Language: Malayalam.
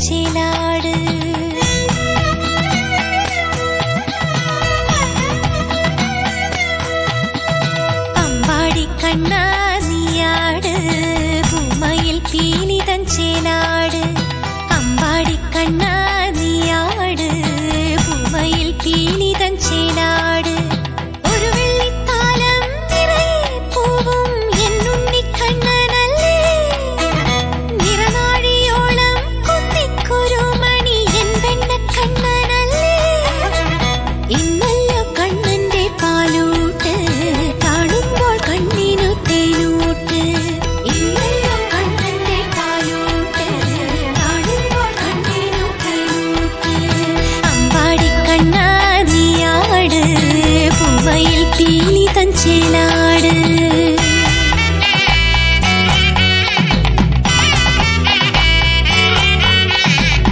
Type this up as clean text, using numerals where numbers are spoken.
ചേലാട് അമ്പാടി കണ്ണാ നീയാട് ഭൂമയിൽ പീലി തൻ ചേലാട് അമ്പാടി കണ്ണാ നീയാട് ഭൂമയിൽ പീലി തൻ ചേലാട് ഒരു വെള്ളിത്താലം നിറയെ പൂവും എന്നുണ്ണിക്കണ്ണനല്ലേ നിറനാഴിയോളം കുന്നിക്കൊരു മണി എൻ വെണ്ണക്കണ്ണനല്ലേ ഇന്നല്ലോ കണ്ണന്റെ പാലൂട്ട് കാണുമ്പോൾ കണ്ണിനു തേനൂട്ട് ഇന്നല്ലോ കണ്ണന്റെ പാലൂട്ട് കാണുമ്പോൾ കണ്ണിനു തേനൂട്ട് അമ്പാടി കണ്ണാ നീയാട് പൂമയിൽ പീലി തൻ ചേലാട്